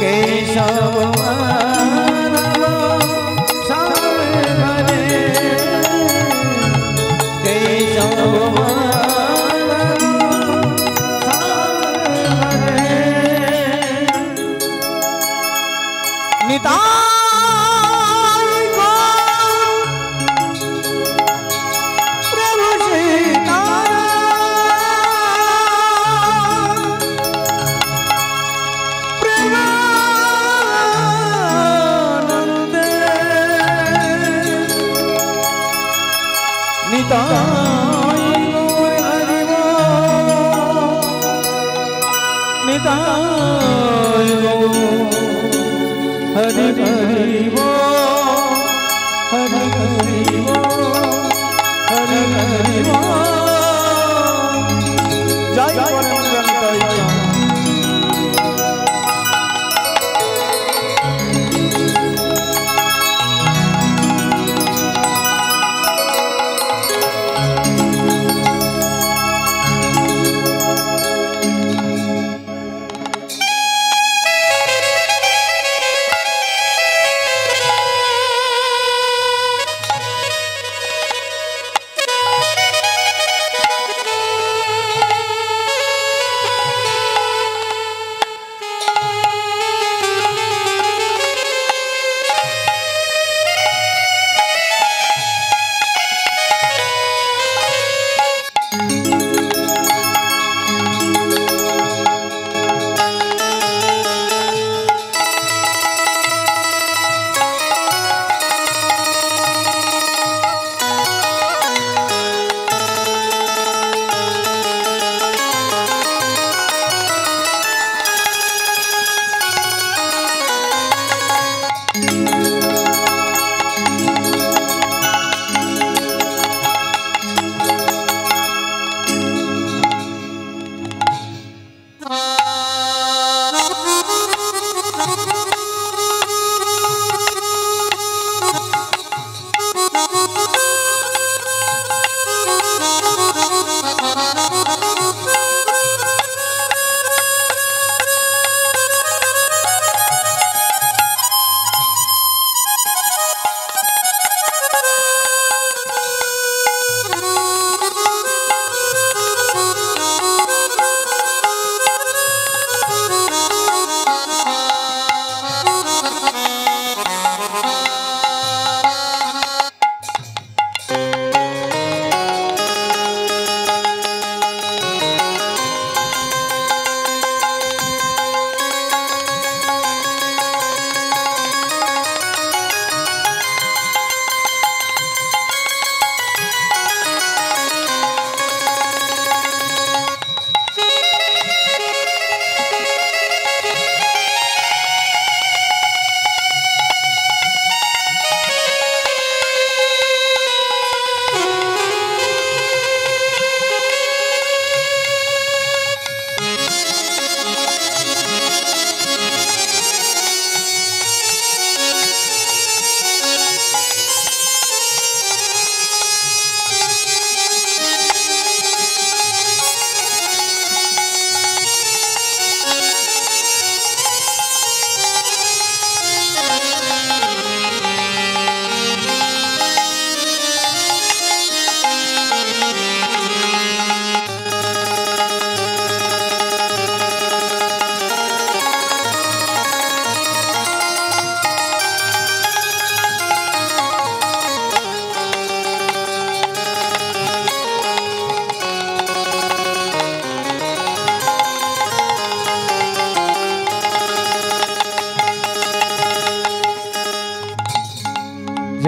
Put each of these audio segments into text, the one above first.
केशव माधव श्याम हरे केशव माधव श्याम हरे निताय हरि हरि वो हरि हरि वो हरि हरि वो जय परम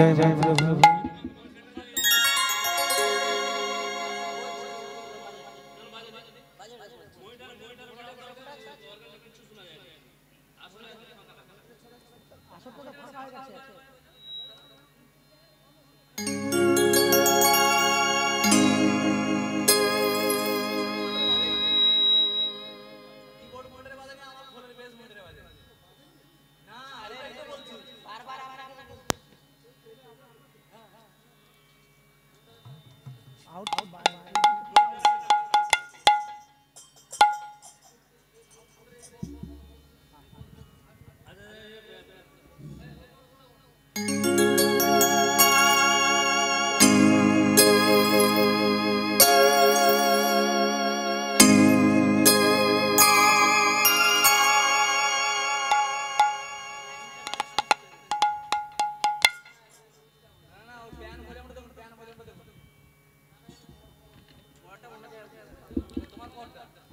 जय जय प्रभु।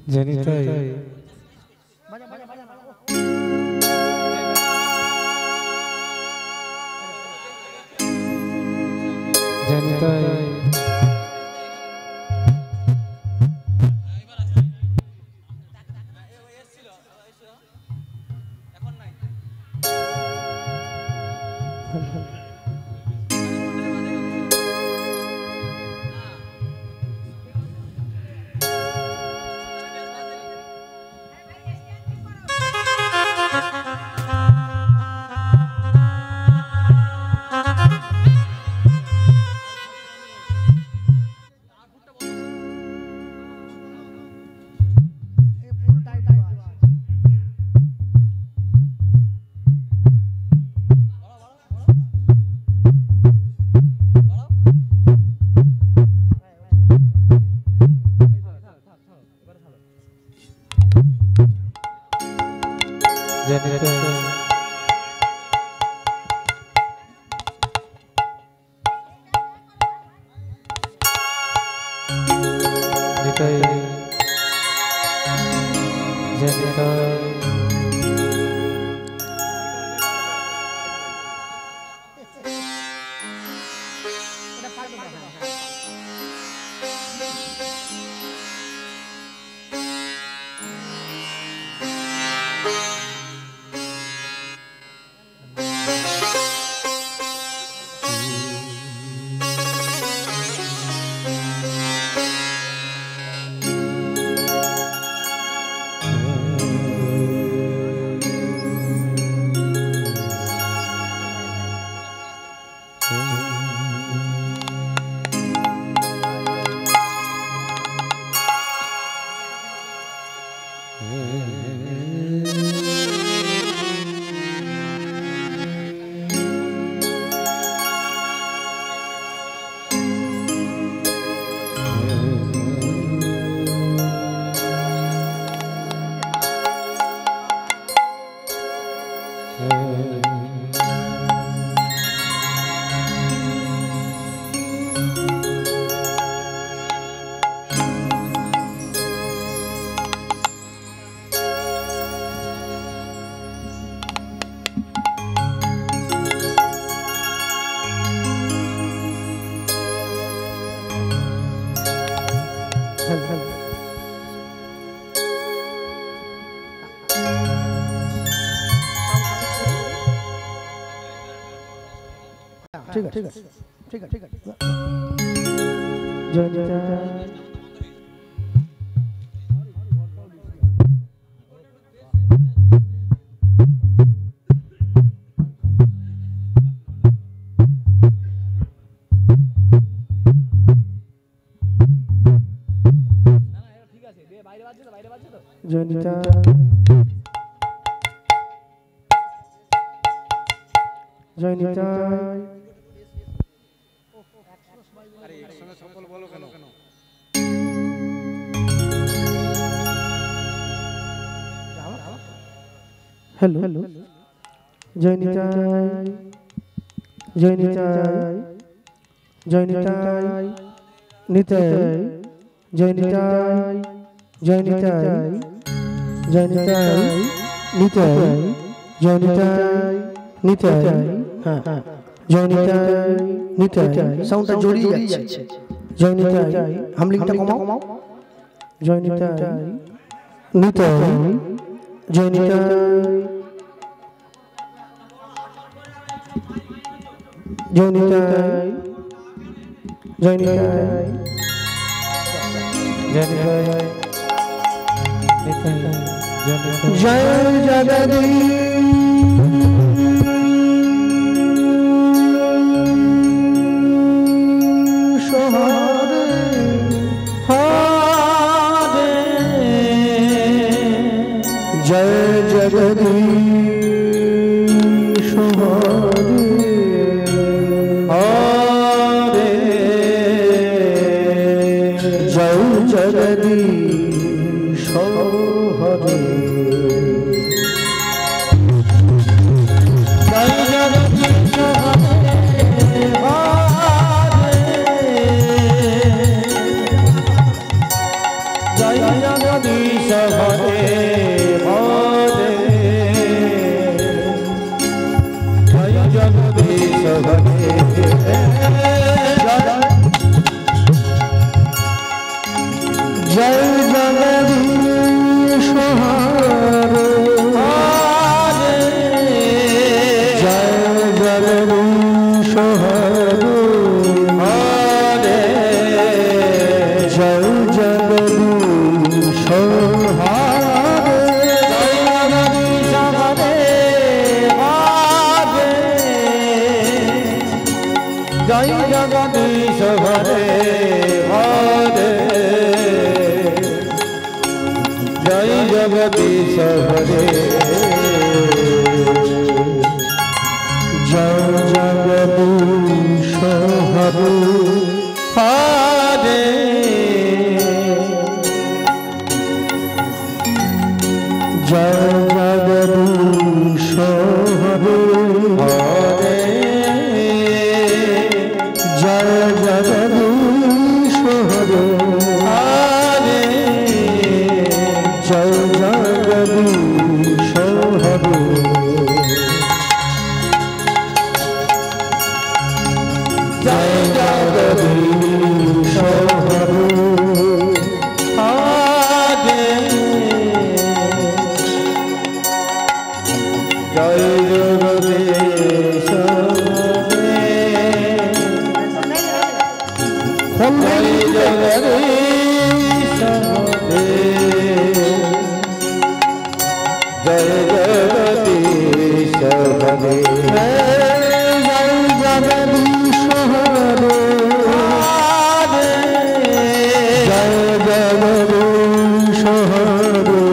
জনিতাই জনিতাই ठीक है जनिताई हेलो जनिताई जनिताई जनिताई निताई जनिताई जनिताई जनिताई निताई जनिताई निताई हाँ जनिताई निताई साउंडটা জড়িয়ে যাচ্ছে জনিতাই হামলিংটা কমাও জনিতাই নিতাই জনিতাই জনিতাই জনিতাই জনিতাই জয় জগদীশ হরে হরে জয় জগদীশ হরে হরে জয় জগদীশ হরে জয় জগদীশ জয় জগদীশ জয় জগদীশ জয় জগদীশ হরে জয় জগদীশ হরে জয় জগদীশ হরে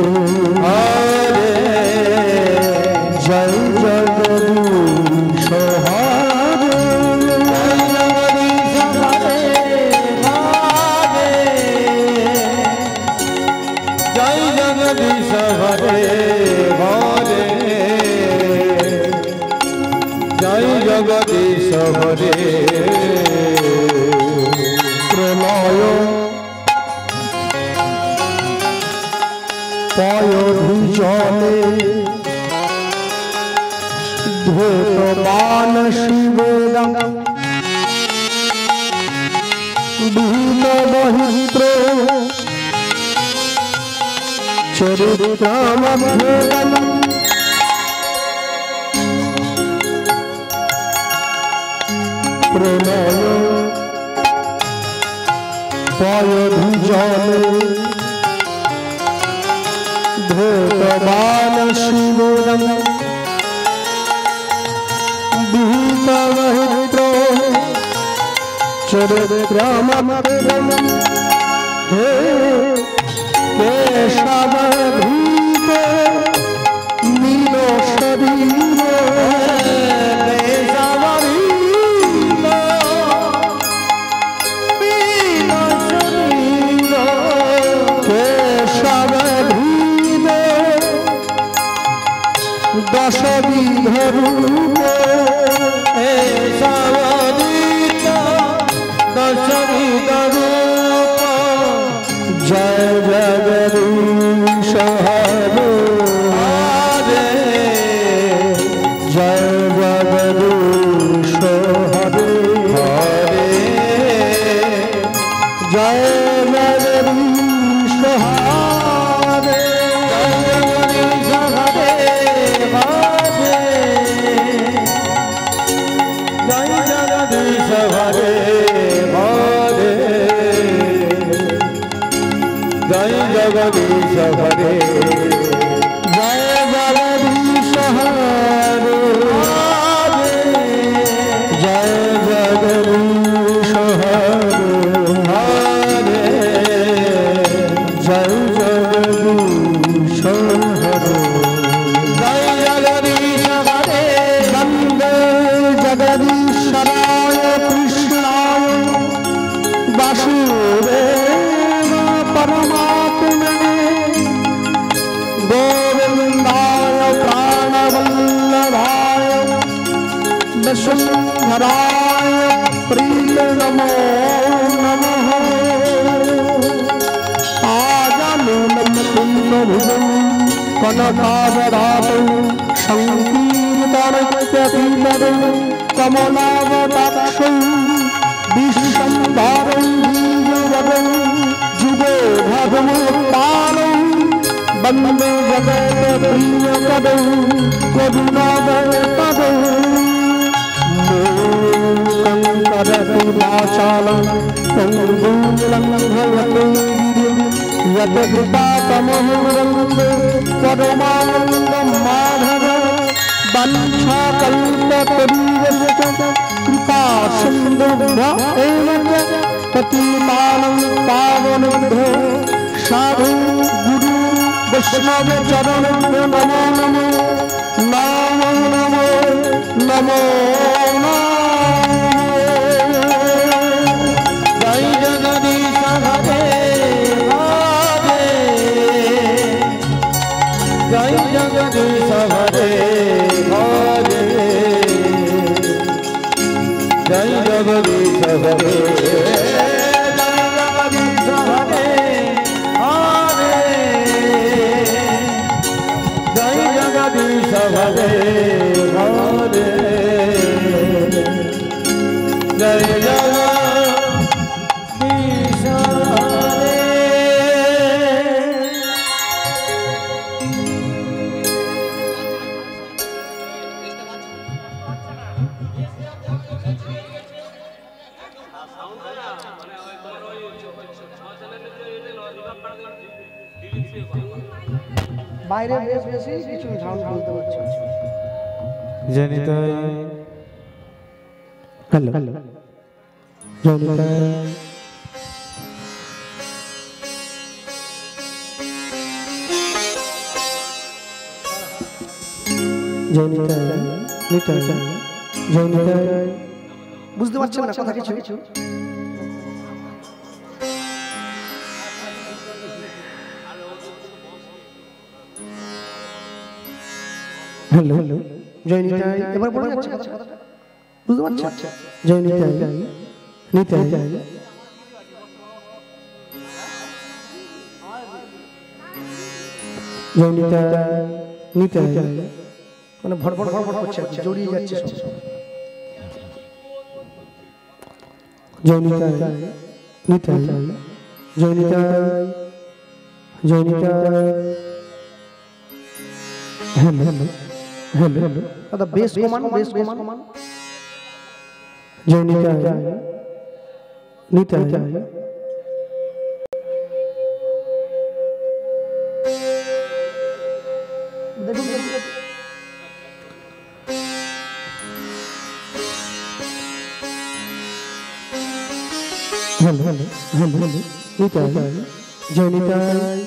জয় জগদীশ হরে জয় জগদীশ হরে জয় জগদীশ হরে প্রলয় পয়োধি জলে ধূতবান শিবেদং বিহীন বহিত্র চরিত্রমভ্যেদং প্রলয় পয়োধি জলে ধূতবান শিবেদং বিহীন বহিত্র চরিত্রমভ্যেদং হে কেশবধূত নীল শরীর কেশবধূত দশবিধ রূপ দশবিধ রূপ জয় জগদীশ হরে জয় জগদীশ হরে জয় জগদীশ হরে জয় জগদীশ হরে জয় জগদীশ হরে জয় জগদীশ হরে জয় জগদীশ হরে জয় জগদীশ হরে জয় জগদীশ হরে বন্দে জগদীশ্বরায় কৃষ্ণায় বাসুদেব परमात्मने गोविंदाय प्राणवल्लभाय वसुंधराय प्रिय नमो नमः आजानुलम कुंभुजं कनकावदातं संकीर्तनत्यतिवरं कमलावताक्षं विश्वम्भरं बीजवदं जुगो भगवत्पालं वन्दे जगत्प्रियपदं करुणावतदं मूकं करोति वाचालं पङ्गुलं भवते यत् कृपातमहं वन्दे परमानन्दं माधव वञ्चाकल्पतरुश्च कृपा सिन्धुभ्य एव पतितानं पावनेभ्यो साधु गुरु वैष्णव चरणेभ्यो नमो नमो नमो नमो नमो नमो जय जगदीश हरे जय जगदीश हरे जय जगदीश हरे जय जगदीश বাইরে বেশ বেশি কিছু ঝাউন বলতে পারছি জনিতাই হ্যালো জনিতাই জনিতাই নিতাই জনিতাই বুঝতে পারছেন না কথা কিছু হ্যালো জয়নিতাই এবার বলে যাচ্ছে কথাটা বুঝতে পারছেন জনিতাই নিতাই জনিতাই নিতাই মানে ভড়ভড় ভড়ভড় করছে জড়িয়ে যাচ্ছে সব জনিতাই নিতাই জনিতাই জনিতাই হ্যালো হ্যালো হ্যালো দাদা বেশ কমান জনিতাই নিতাই দেখুন hello hello hello hello Nitai জনিতাই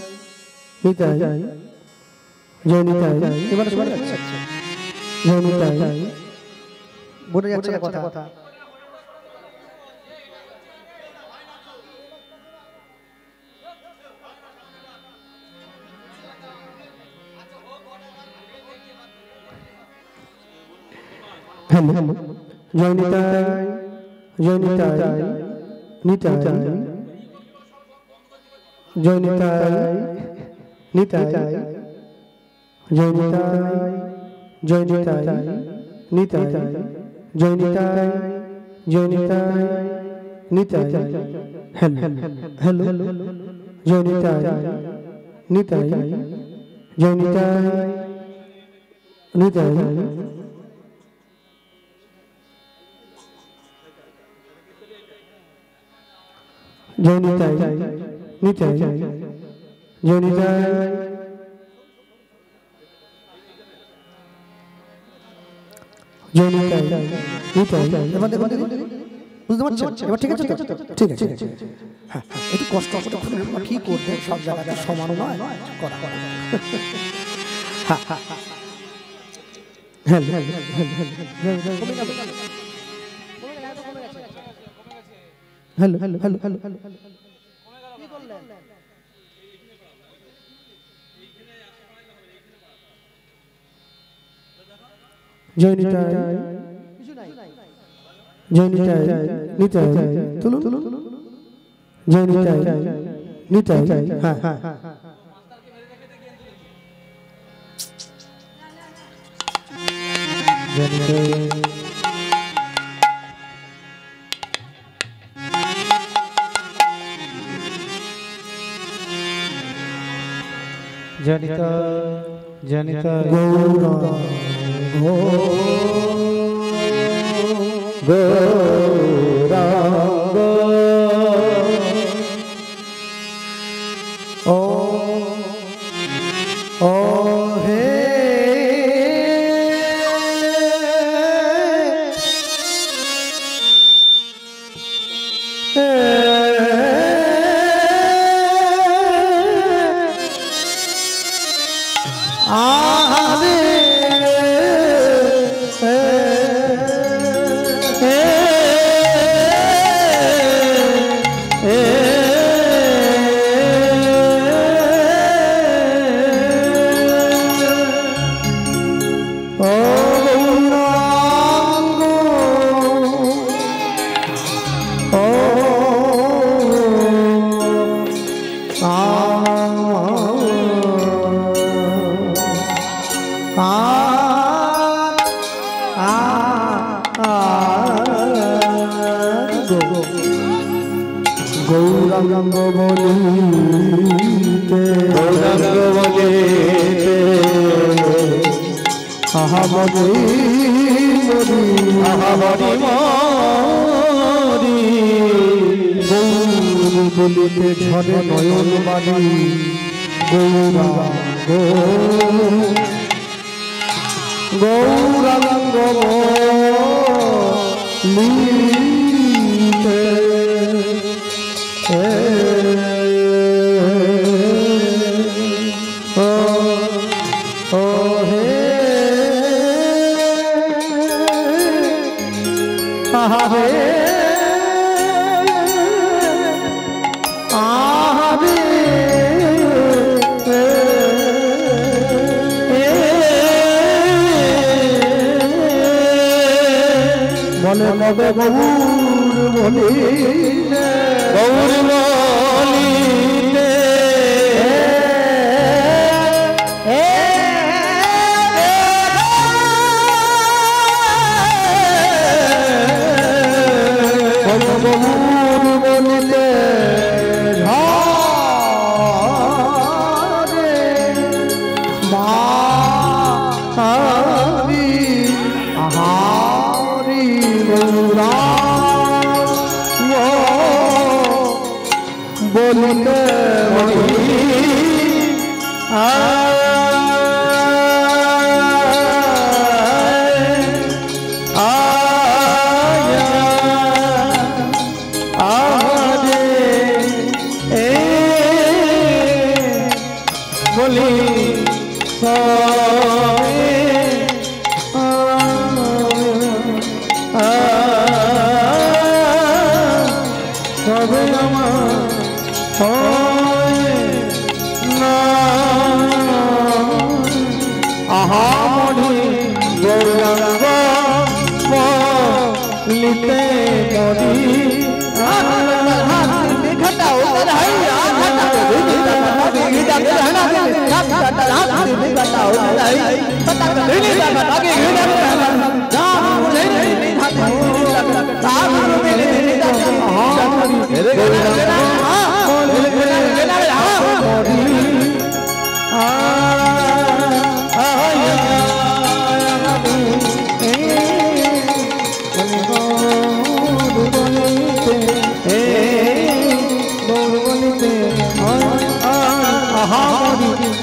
নিতাই জনিতাই এবার শোনা যাচ্ছে জনিতাই বলে যাচ্ছে কথা হ্যালো হ্যালো জনিতাই জনিতাই নিতাই জনিতাই নিতাই জনিতাই জনিতাই নিতাই জনিতাই জনিতাই নিতাই হ্যালো হ্যালো জনিতাই নিতাই জনিতাই নিতাই জনিতাই নিতাই জনিতাই জনিতাই নিতাই এবার দেখুন বুঝতে পারছেন এবার ঠিক আছে তো ঠিক আছে হ্যাঁ একটু কষ্ট কি করবে সব জায়গাতে সমান নয় করা hello hello hello hello hello hello জনিতাই জনিতাই নিতাই তুলুন জনিতাই নিতাই হ্যাঁ হ্যাঁ জনিতা জনিতা গৌরাঙ্গ গৌরাঙ্গ ও ও হে গৌরাঙ্গ বলিতে গৌরাঙ্গ বলিতে আহামরি মরি আহামরি মরি গৌর বলিতে ঝরে নয়ন বাণী গৌরা গৌরাঙ্গ লীতে ও হে আহারে বলে কবে গৌর বলিতে গৌর বলিতে গৌর বলিতে বলিতে বলি সবে আমার আহামণি গৌরাঙ্গ লিতে মরি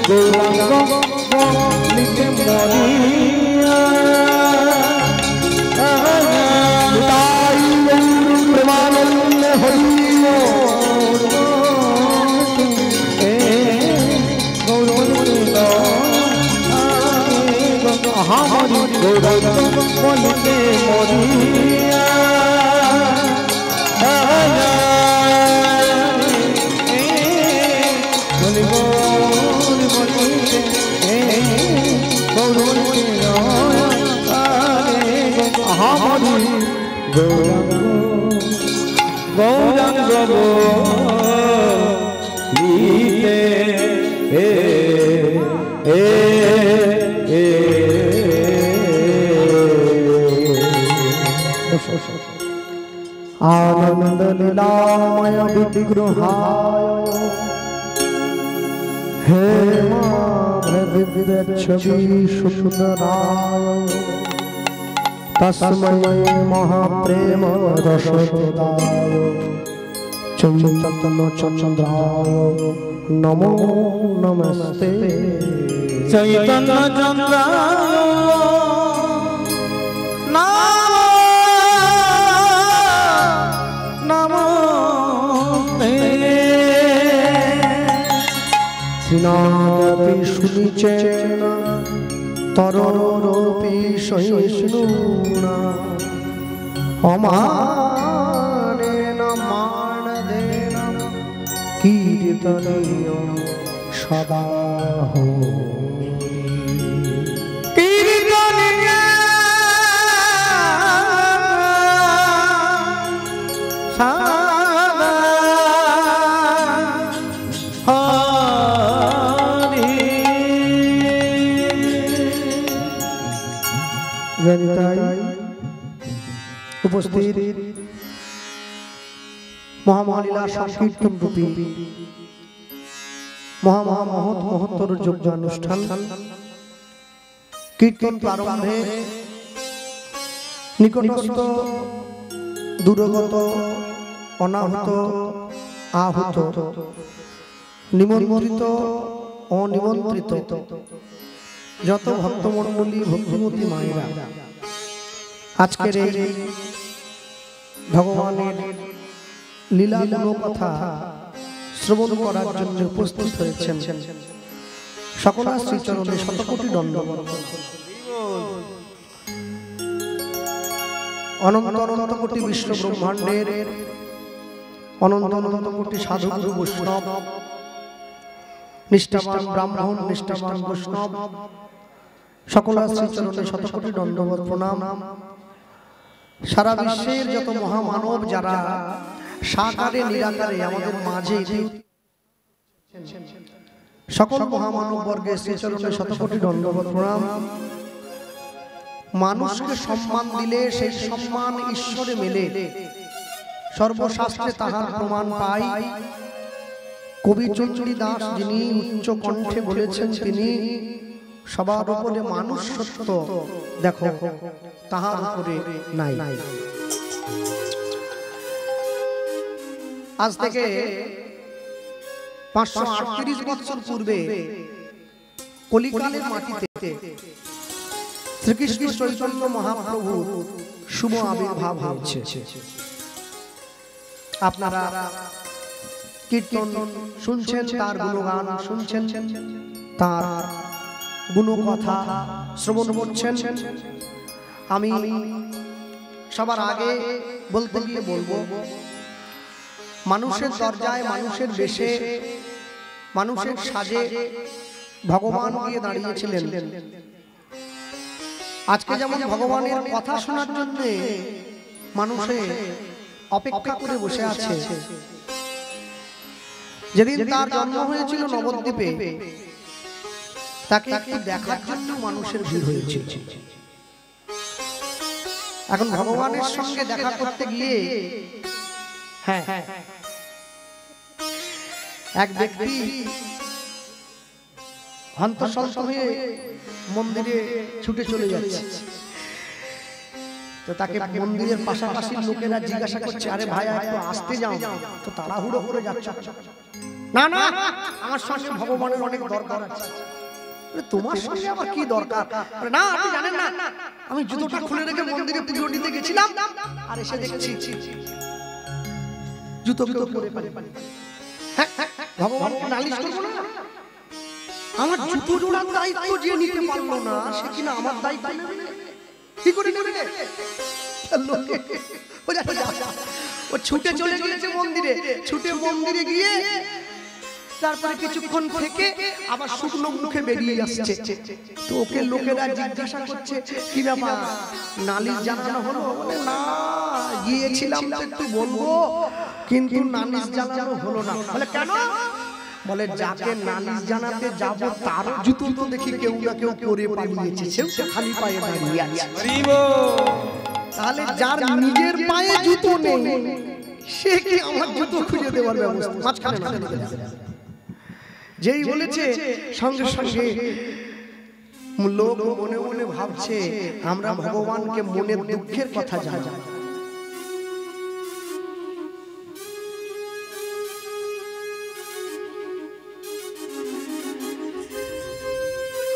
গৌরাঙ্গ লিখে মরিয়া প্রেমানন্দ হইল গৌরাঙ্গ লিখে মরিয়া গৌরাঙ্গ লিতে आनंद लीलामय विग्रहाय हे विद्यच्छवि सुंदराय तस्मै महाप्रेम रसदाय चंचल चंद्राय नमो नमस्ते चैतन्य चंद्राय শ্রীনাথপি শুনিচেন তররপি সহিষ্ণুনা অমানেন মানদেন কীর্তনীয় সদা কীর্তনীয় উপস্থিত মহামহালীলা সংকীর্তন রূপী মহত্তর যজ্ঞ অনুষ্ঠান কীর্তন প্রারম্ভে নিকটস্থ দূরগত অনাহত আহত নিমন্ত্রিত অনিমন্ত্রিত যত ভক্তমণ্ডলী ভক্তিমতী মায়েরা আজকের এই ভগবানের লীলাগুলো কথা শ্রবণ করার জন্য উপস্থিত হয়েছেন সকল শ্রীচরণে শতকোটি দণ্ডবত। অনন্ত অনন্ত কোটি বিশ্ব ব্রহ্মাণ্ডের অনন্ত অনন্ত কোটি সাধু গুরু বৈষ্ণব, নিষ্ঠাবান ব্রাহ্মণ, নিষ্ঠাবান বৈষ্ণব, সকল শ্রীচরণে শতকোটি দণ্ডবত প্রণাম। সারা বিশ্বের যত মহামানব যারা সাকারে নিরাকারে আমাদের মাঝে সকল মহামানব বর্গের শ্রীচরণে শতকোটি দণ্ডবত প্রণাম। মানুষকে সম্মান দিলে সেই সম্মান ঈশ্বরে মেলে, সর্বশাস্ত্রে তাহার প্রমাণ পাই। কবি চন্দ্রী দাস যিনি উচ্চ কণ্ঠে বলেছেন, তিনি সবার উপরে মানুষ সত্য দেখো তাহার উপরে নাই। আজ থেকে 538 বছর পূর্বে কলিকালের মাটিতে শ্রীকৃষ্ণ চৈতন্য মহাপ্রভু শুভ আবির্ভাব হয়েছে। আপনারা কীর্তন শুনছেন, তার গুণগান শুনছেন, তার গুণকথা শ্রবণ করছেন। আমি সবার আগে বলতে গিয়ে বলবো, মানুষের দরজায়, মানুষের বেশে, মানুষের সাজে ভগবান গিয়ে দাঁড়িয়েছিলেন। আজকে যেমন ভগবানের কথা শোনার জন্য মানুষে অপেক্ষা করে বসে আছে, যেদিন তার জন্ম হয়েছিল নবদ্বীপে, তাকে একটু দেখার জন্য মানুষের ভিড় হয়েছিল। এখন ভগবানের সঙ্গে দেখা করতে গিয়ে এক ব্যক্তি হন্তসন্ত হয়ে মন্দিরে ছুটে চলে যাচ্ছে। তো তাকে মন্দিরের পাশাপাশি লোকেরা জিজ্ঞাসা করছে, আরে ভাই একটু আসতে যাও, তো তাড়াহুড়ো করে যাচ্ছ। না না, আমার সঙ্গে ভগবানের অনেক দরকার আছে। তোমার সঙ্গে আবার কি দরকার? না, আপনি জানেন না, আমি জুতোটা খুলে রেখে মন্দিরে পুজো দিতে গেছিলাম, আর এসে দেখছি জুতো পরে পারি। ভগবানকে নালিশ করবো না? আমার জুতো জোড়ার দায়িত্ব যে নিতে পারলো না, সে কিনা আমার দায়িত্ব কি করে নেবে? ও ছুটে চলে গিয়েছে মন্দিরে, ছুটে মন্দিরে গিয়ে তারপরে কিছুক্ষণ থেকে আবার শুকনো মুখে বেরিয়ে আসছে। তো ওকে লোকেরা জিজ্ঞাসা করছে, কি ব্যাপার, নালিশ জানানো হলো? বলে না, গিয়েছিলাম তো একটু বলবো, কিন্তু নালিশ জানানো হলো না। বলে কেন? বলে যাকে নালিশ জানাতে যাব তার জুতো তো দেখি কেউ না কেউ পরে পালিয়েছে, সেও খালি পায়ে দাঁড়িয়ে আছে। তাহলে যার নিজের পায়ে জুতো নেই, সে কি আমার জুতো খুঁজে দেওয়ার ব্যবস্থা? মাঝখানে না, যেই বলেছে সঙ্গে সঙ্গে লোক মনে মনে ভাবছে, আমরা ভগবানকে মনের দুঃখের কথা জানি।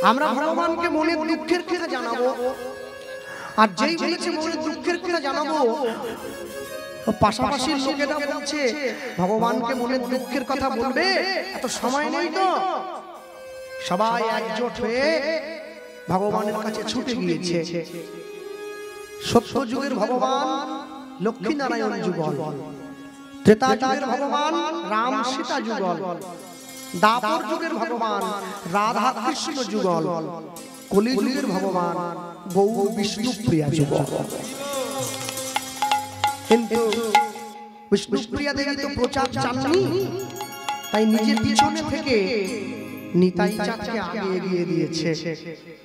আমরা ভগবানকে মনের দুঃখের কথা জানাবো, আর যেই বলেছে মনের দুঃখের কথা জানাবো, পাশাপাশি লোকেরা বলছে ভগবানকে মনের দুঃখের কথা বলবে, এত সময় নেই তো। সবাই একজোট হয়ে ভগবানের কাছে ছুটে গিয়েছে। সত্য যুগের ভগবান লক্ষ্মী নারায়ণ যুগল, ত্রেতা যুগের ভগবান রাম সীতা যুগল, দ্বাপর যুগের ভগবান রাধা কৃষ্ণ যুগল, কলি যুগের ভগবান গৌর বিষ্ণুপ্রিয়া যুগল। কিন্তু বিষ্ণুপ্রিয়া দেবী তো প্রচার চাননি, তাই নিজের পিছনে থেকে নিতাই চাঁদকে আগে এগিয়ে দিয়েছে।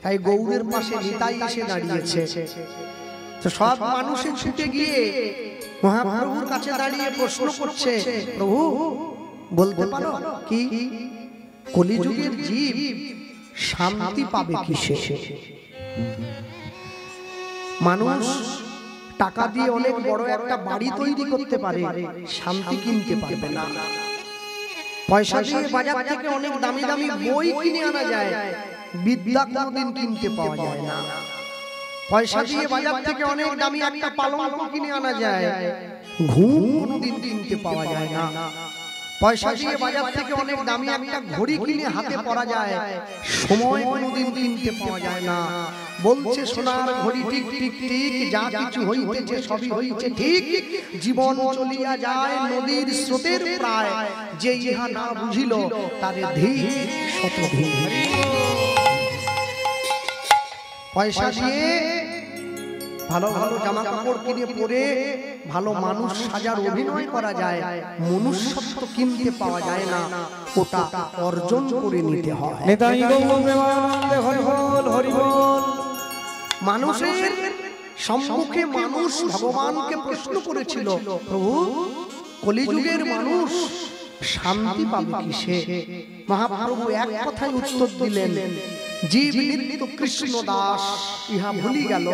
তাই গৌরের পাশে নিতাই এসে দাঁড়িয়েছে। তো সব মানুষে ছুটে গিয়ে মহাপ্রভুর কাছে দাঁড়িয়ে প্রশ্ন করছে, প্রভু বলতে পারো কি কলিযুগের জীব শান্তি পাবে কিসে? মানুষ টাকা দিয়ে অনেক বড় একটা বাড়ি তৈরি করতে পারে, শান্তি কিনতে পারবে না। পয়সা দিয়ে বাজার থেকে অনেক দামি দামি বই কিনে আনা যায়, বিদ্যা কোনোদিন কিনতে পাওয়া যায় না। পয়সা দিয়ে বাজার থেকে অনেক দামি একটা পালঙ্ক কিনে আনা যায়, ঘুম কোনোদিন কিনতে পাওয়া যায় না। পয়সা দিয়ে বাজার থেকে অনেক দামি একটা ঘড়ি কিনে হাতে পরা যায়, সময় কোনোদিন কিনতে পাওয়া যায় না। বলছে সোনার ঘড়ি টিক টিক টিক, যা কিছু হইতেছে সবই হইছে ঠিক। জীবন চলিয়া যায় নদীর স্রোতের প্রায়, যে ইহা না বুঝিল তারে ধীর শত ধীর। পয়সা দিয়ে ভালো ভালো জামা কাপড় কিনে পরে ভালো মানুষ সাজার অভিনয় করা যায়, মনুষ্যত্ব কিনতে পাওয়া যায় না, ওটা অর্জন করে নিতে হয়। নিতাই গৌর প্রেমানন্দে হরি বল হরি বল। মানুষের সম্মুখে মানুষ ভগবানকে প্রশ্ন করেছিল, প্রভু কলিযুগের মানুষ শান্তি পাবে কিসে? মহাপ্রভু এক কথায় উত্তর দিলেন, জীব নিত্য কৃষ্ণ দাস ইহা ভুলি গেল,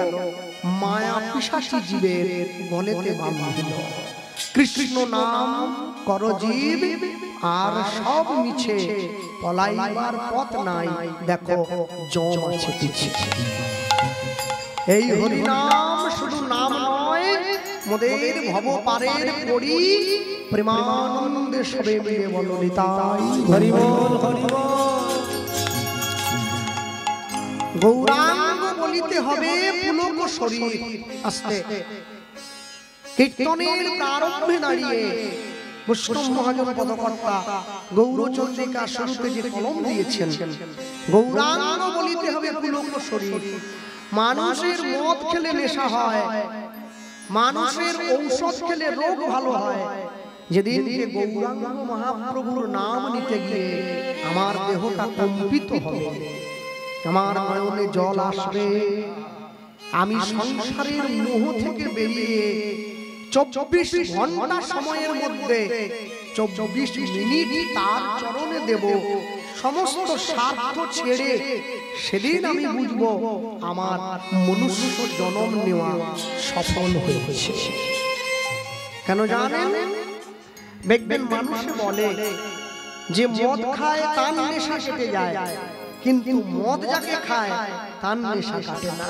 মায়া পিশাচী জীবের গলেতে বাঁধিল। কৃষ্ণ নাম কর জীব আর সব মিছে, পলাইবার পথ নাই দেখো জম আছে পিছে। এই হরি নাম শুধু নাম নয়, মোদের ভব পারের পড়ি, প্রেমানন্দে সবে মিলে বলো নিতাই হরি বল হরি বল। গৌরাঙ্গ বলিতে হবে পুলক শরীর। আস্তে কীর্তনের প্রারম্ভে দাঁড়িয়ে বৈষ্ণব মহাজন পদকর্তা গৌরচন্দ্রিকা শুরুতে যে কলম দিয়েছেন, গৌরাঙ্গ বলিতে হবে পুলক শরীর। মানুষের মদ খেলে নেশা হয়, মানুষের ঔষধ খেলে রোগ ভালো হয়। যেদিন গৌরাঙ্গ মহাপ্রভুর নাম নিতে গিয়ে আমার দেহটা কম্পিত হবে, আমার নয়নে জল আসবে, আমি সংসারের মোহ থেকে বেরিয়ে 24 ঘন্টা সময়ের মধ্যে 24 মিনিট তার চরণে দেব, সমস্ত স্বার্থ ছেড়ে। সেদিন আমি বুঝবো আমার মনুষ্য জন্ম নেওয়া সফল হয়েছে। কেন জানেন? দেখবেন মানুষে বলে যে মদ খায় তার নেশা কেটে যায়, কিন্তু মদ যাকে খায় তার নেশা কাটে না।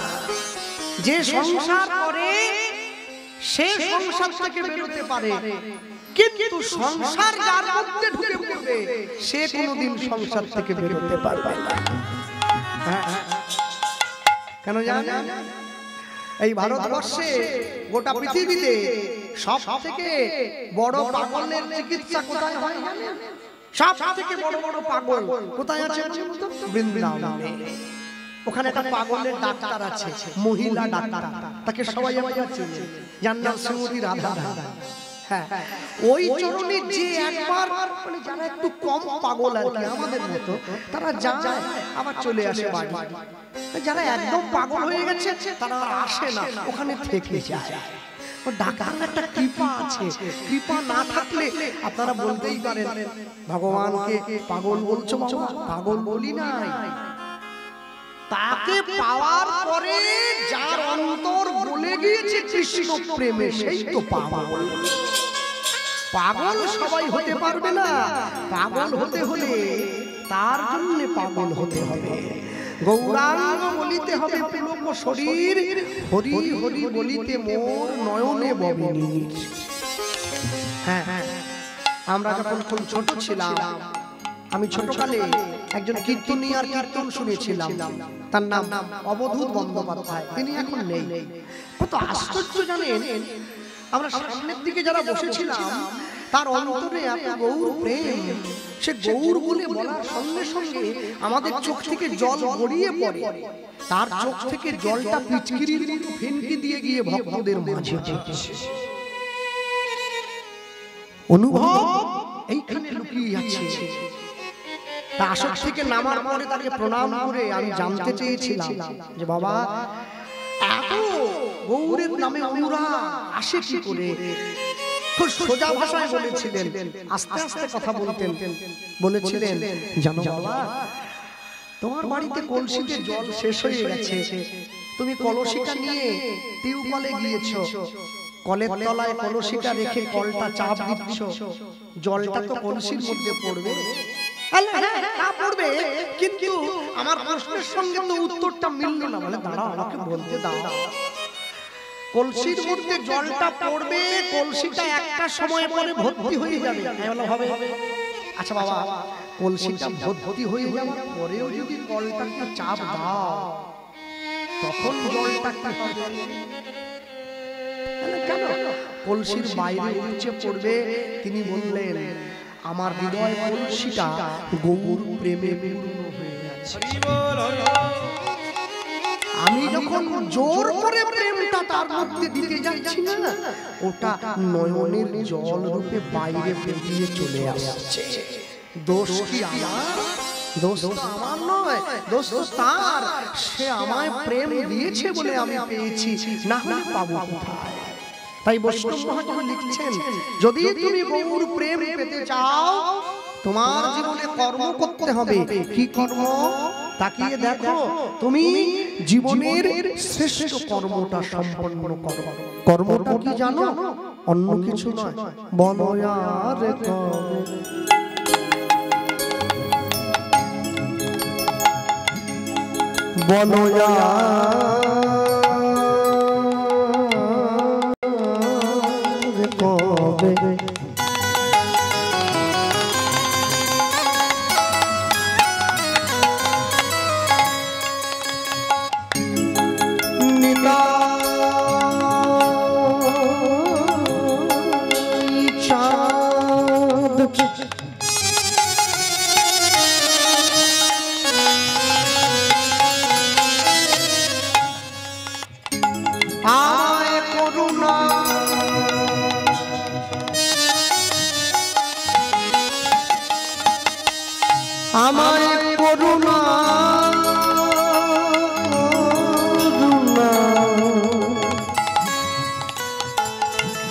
যে সংসার করে সে সংসার থেকে বেরোতে পারে, কিন্তু সংসার যার মধ্যে ঢুকে পড়বে সে কোনোদিন সংসার থেকে বেরোতে পারবে না। কেন জানেন? এই ভারতবর্ষে গোটা পৃথিবীতে সব থেকে বড় পাগলের চিকিৎসা কোথায় হয়? সব থেকে বড় বড় পাগল কোথায় আছে? বৃন্দাবনে। ওখানে একটা পাগলের ডাক্তার আছে, মহিলা ডাক্তার, তাকে সবাই চেনে, যার নাম শ্রীমতী রাধা। হ্যাঁ, ওই চরণে যে একবার মানে যারা একটু কম পাগল আর কি আমাদের মতো, তারা যায় আবার চলে আসে বাড়ি। যারা একদম পাগল হয়ে গেছে তারা আসে না, ওখানে থেকে যায়। ও ডাক্তার একটা কৃপা আছে, কৃপা না থাকলে আপনারা বলতেই পারেন ভগবানকে পাগল বলছো। পাগল বলি নাই, তাকে পাওয়ার পরে যার অন্তর গলে গিয়েছে কৃষ্ণ প্রেমে, সেই তো পাগল। পাগল সবাই হতে পারবে না, পাগল হতে হলে তার জন্য পাগল হতে হবে। গৌরাঙ্গ বলিতে হবে পুলক শরীর, হরি হরি বলিতে মোর নয়নে ববিনীর। হ্যাঁ, আমরা যখন খুব ছোট ছিলাম, আমি ছোটকালে একজন কীর্তনিয়ার কীর্তন শুনেছিলাম, তার নাম অবধূত বন্দ্যোপাধ্যায়। তিনি এখন নেই। কত আশ্চর্য জানেন, আমরা সামনের দিকে যারা বসেছিলাম তার অন্তরে এত গৌর প্রেম, সে গৌর বলে বলার সঙ্গে সঙ্গে আমাদের চোখ থেকে জল গড়িয়ে পড়ে, তার চোখ থেকে জলটা পিচকিরির মতো ফিনকি দিয়ে গিয়ে ভক্তদের মাঝে পড়ছে। অনুভব এইখানে লুকিয়ে আছে। তা আসর থেকে নামার পরে তাকে প্রণাম করে আমি জানতে চেয়েছিলাম যে বাবা, এত গৌরের নামে অনুরাগ আসে কি করে? খুব সোজা ভাষায় বলেছিলেন, আস্তে আস্তে কথা বলতেন। বলেছিলেন, জানো বাবা, তোমার বাড়িতে কলসিতে জল শেষ হয়ে গেছে, তুমি কলসিটা নিয়ে টিউবওয়েলে গিয়েছো, কলের তলায় কলসিটা রেখে কলটা চাপ দিচ্ছ, জলটা তো কলসির মধ্যে পড়বে। পড়বে, কিন্তু আমার প্রশ্নের সঙ্গে তো উত্তরটা মিলল না। বলে দাঁড়াও, আমাকে বলতে দাও। কলসির মধ্যে জলটা পড়বে, কলসিটা একটা সময় পরে ভর্তি হয়ে যাবে। হবে। আচ্ছা বাবা, কলসিটা ভর্তি হয়ে যাওয়ার পরেও যদি কলটাকে চাপ দাও, তখন জলটা কি হবে? কেন? কলসির বাইরে নিচে পড়বে। তিনি বললেন, আমার হৃদয় কলসিটা গৌর প্রেমে পূর্ণ হয়ে গেছে। আমি যখন জোর করে প্রেমটা তার মধ্যে দিতে যাচ্ছি না, ওটা নয়নের জল রূপে বাইরে বেরিয়ে চলে আসছে। দোষ কি আমার? দোষ তো আমার নয়, দোষ তো তার। সে আমায় প্রেম দিয়েছে বলে আমি পেয়েছি, না হলে পাবো কোথায়? তাই বৈষ্ণব মহাজন লিখছেন, যদি তুমি গৌর প্রেম পেতে চাও, তোমার জীবনে কর্ম করতে হবে। কি কর্ম? তাকিয়ে দেখো, তুমি জীবনের শ্রেষ্ঠ কর্মটা সম্পন্ন করো। কর্মটা কি জানো? অন্য কিছু নয়, বনয়ার কবে আমায় করুণা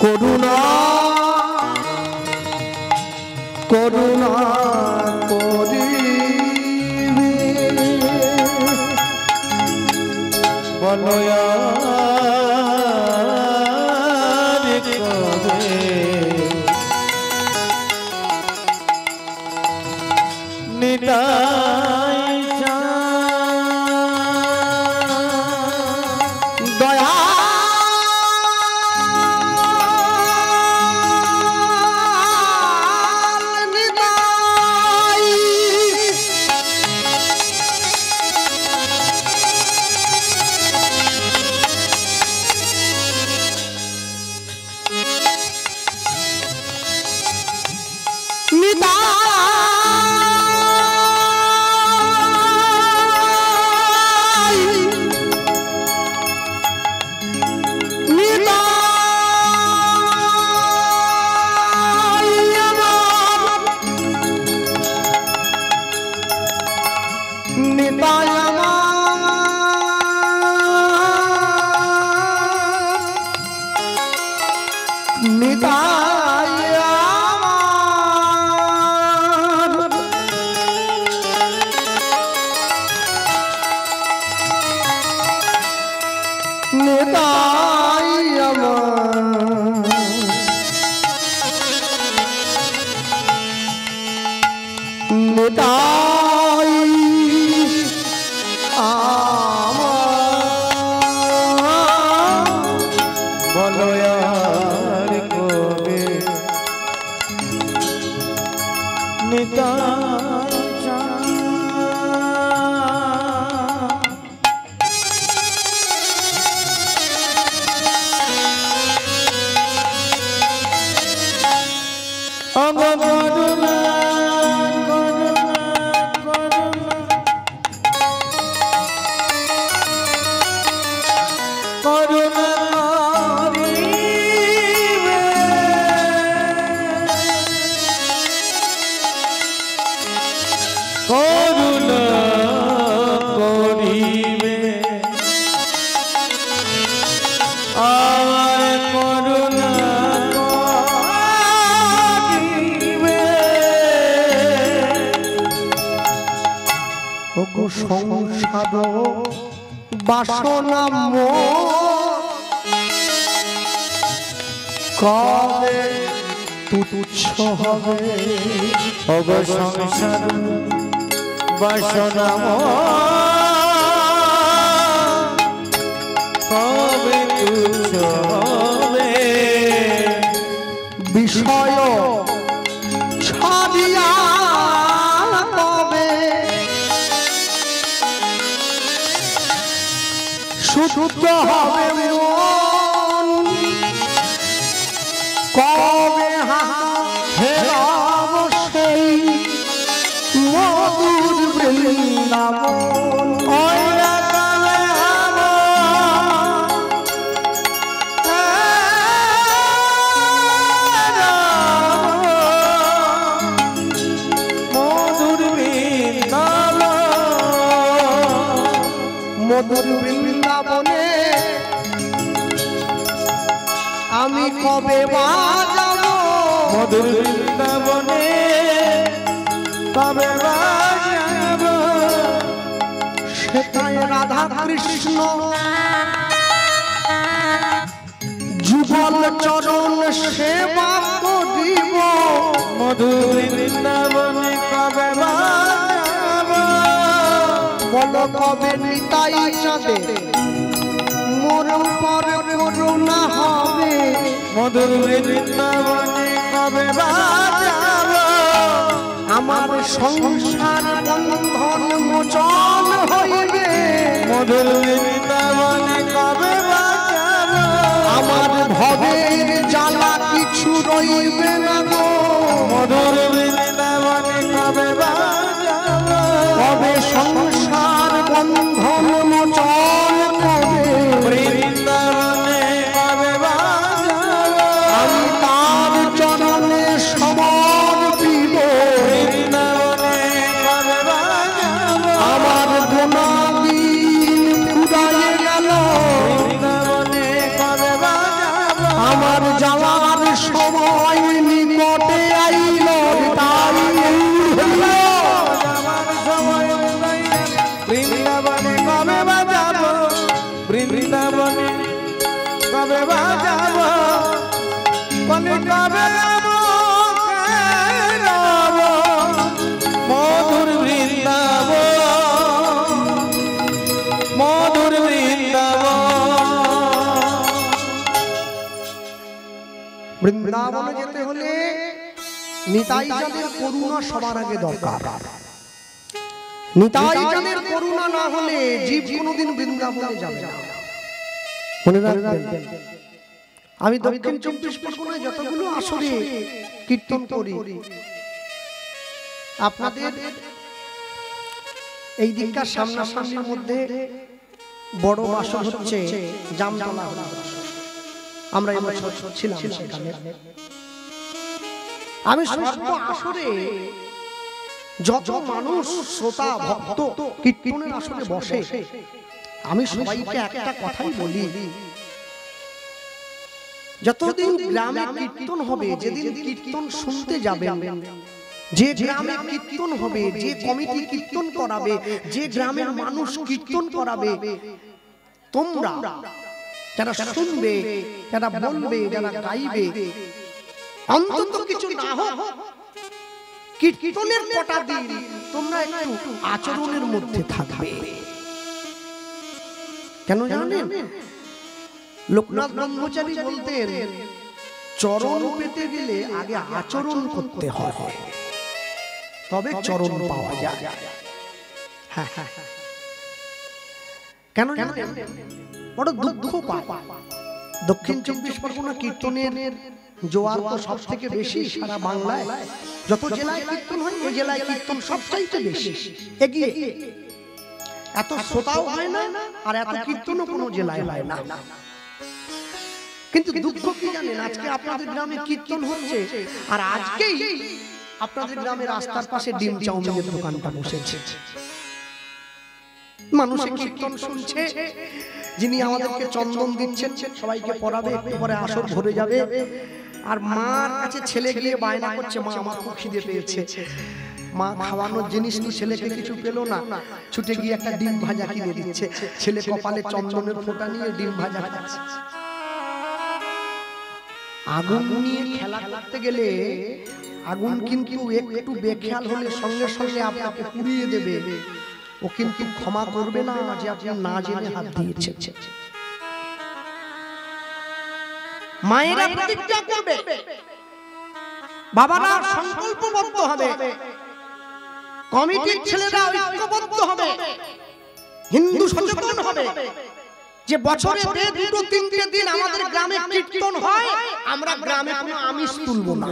করুণা করুণা করিবে বলয়ার কবে নিতাই দয়া নিতাই সংসার বাসনা কবে তুচ্ছ হবে অগ সংসার বাসনা কবে তুচ্ছ হবে বিষয় ছাড়িয়া কবে শুদ্ধ হবে মন কবে হেরাব সেই মধুর বৃন্দাবন ওইরা কবে হব মধুর বৃন্দাবন মধুর বৃন্দাবনে আমি কবে বাজাবো মধুর বৃন্দাবনে কবে বাজাব সেটাই রাধা কৃষ্ণ যুগল চরণ সেবা করিব মধুর বৃন্দাবনে কবে বাজাব বল কবে নিতাই চাঁদে মোর পর করুণা হবে মধুর বৃন্দাবনে কবে বাজাব আমার সংসার বন্ধন মোচন হইবে মধুর বৃন্দাবনে কবে বাজাব আমার ভবের জ্বালা কিছু রইবে না গো মধুর বৃন্দাবনে কবে বাজাব কবে সংসার বন্ধন মোচন হবে বৃন্দাবনে কবে বাজাব আমি তার চরণে সমর্পিব বৃন্দাবনে কবে বাজাব আমার গুণাদিন ফুরায়ে গেল বৃন্দাবনে কবে বাজাব আমার যাওয়ার সময় নিকটে আইল তাই হইল আমার সময় বৃন্দাবনে কবে বাজাব বৃন্দাবনে কবে বাজাব বলে কবে যাব যাব মধুর বৃন্দাবন মধুর বৃন্দাবন বৃন্দাবনে যেতে হলে নিতাই চাঁদের করুণা সবার আগে দরকার নিতাই চাঁদের করুণা না হলে জীব কোনোদিন বৃন্দাবনে যাবে না মনে রাখবেন আমি দক্ষিণ 24 পরগনায় যতগুলো আসরে কীর্তন করি আপনাদের এই দিককার সামনাসামনির মধ্যে বড় আসর হচ্ছে জামতলা আমরা এবছর ছিলাম সেখানে আমি সর্ব আসরে যত মানুষ শ্রোতা ভক্ত কীর্তনের আসরে বসে আমি সবাইকে একটা কথাই বলি যতদিন গ্রামে কীর্তন হবে যেদিন কীর্তন শুনতে যাবেন যে গ্রামে কীর্তন হবে যে কমিটি কীর্তন করাবে যে গ্রামের মানুষ কীর্তন করাবে তোমরা যারা শুনবে যারা বলবে যারা গাইবে অন্তত কিছু না হোক কীর্তনের কটা দিন তোমরা একটু আচরণের মধ্যে থাকবে কেন জানেন লোকনাথ ব্রহ্মচারী বলতেন চরণ পেতে গেলে আগে আচরণ করতে হয় তবে চরণ পাওয়া যায় কেন জানেন বড় দুঃখ পায় দক্ষিণ 24 পরগনা কীর্তনের জোয়ার তো সব থেকে বেশি সারা বাংলায় যত জেলায় কীর্তন হয় ওই জেলায় কীর্তন সবচাইতে বেশি এগিয়ে এত শ্রোতাও হয় না আর এত কীর্তনও কোনো জেলায় হয় না কিন্তু দুঃখ কি জানেন আজকে আপনাদের গ্রামে কীর্তন হচ্ছে আর আজকেই আপনাদের গ্রামের রাস্তার পাশে ডিম চাউমিনের দোকানটা বসেছে মানুষ কীর্তন শুনছে যিনি আমাদেরকে চন্দন দিচ্ছেন সবাইকে পড়াবে একটু পরে আসর ভরে যাবে আর মার কাছে ছেলে গিয়ে বায়না করছে মা আমার খুব খিদে পেয়েছে মা খাওয়ানোর জিনিস তো ছেলেকে কিছু পেলো না ছুটে গিয়ে একটা ডিম ভাজা কিনে দিচ্ছে ছেলে কপালে চন্দনের ফোঁটা নিয়ে ডিম ভাজা খাচ্ছে আগুন নিয়ে খেলা করতে গেলে আগুন কিন্তু একটু বেখেয়াল হলে সঙ্গে সঙ্গে আপনাকে পুড়িয়ে দেবে। ও কিন্তু ক্ষমা করবে না যে আপনি না জেনে হাত দিয়েছেন। মায়েরা প্রতিজ্ঞা করবে, বাবারা সংকল্পবদ্ধ হবে, কমিটির ছেলেরা ঐক্যবদ্ধ হবে, হিন্দু সচেতন হবে যে বছরে দুটো তিনটে দিন আমাদের গ্রামে কীর্তন হয়, আমরা গ্রামে কোনো আমিষ তুলব না,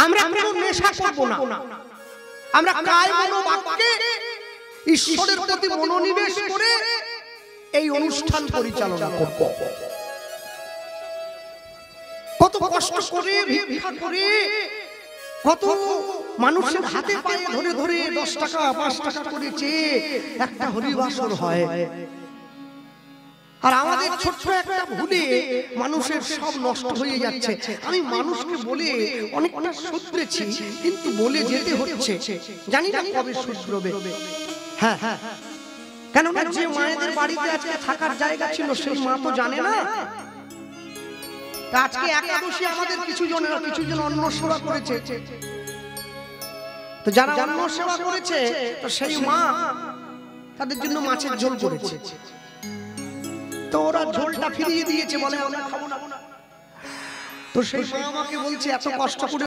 আমরা কোনো নেশা করব না, আমরা কায় মনোবাক্যে ঈশ্বরের প্রতি মনোনিবেশ করে এই অনুষ্ঠান পরিচালনা করব। কত কষ্ট করে ভিক্ষা করে কত মানুষের হাতে পায়ে ধরে ধরে 10 টাকা 5 টাকা করে চেয়ে একটা হরিবাসর হয়। আর আমাদের ছোট্ট একটা ভুলে মানুষের সব নষ্ট হয়ে যাচ্ছে। আমি মানুষকে বলে অনেকটা শুধরেছি, কিন্তু বলে যেতে হচ্ছে, জানি না কবে শুধরবে। হ্যাঁ হ্যাঁ, কেন না যে মায়েদের বাড়িতে আজকে থাকার জায়গা ছিল সেই মা তো জানে না। আজকে একাদশী আমাদের কিছু জন অন্ন সেবা করেছে, তো যারা অন্ন সেবা করেছে তো সেই মা তাদের জন্য মাছের ঝোল করেছে, তো ওরা ঝোলটা ফিরিয়ে দিয়েছে, বলে আমরা খাবো না। তো সেই মা আমাকে বলছে এত কষ্ট করে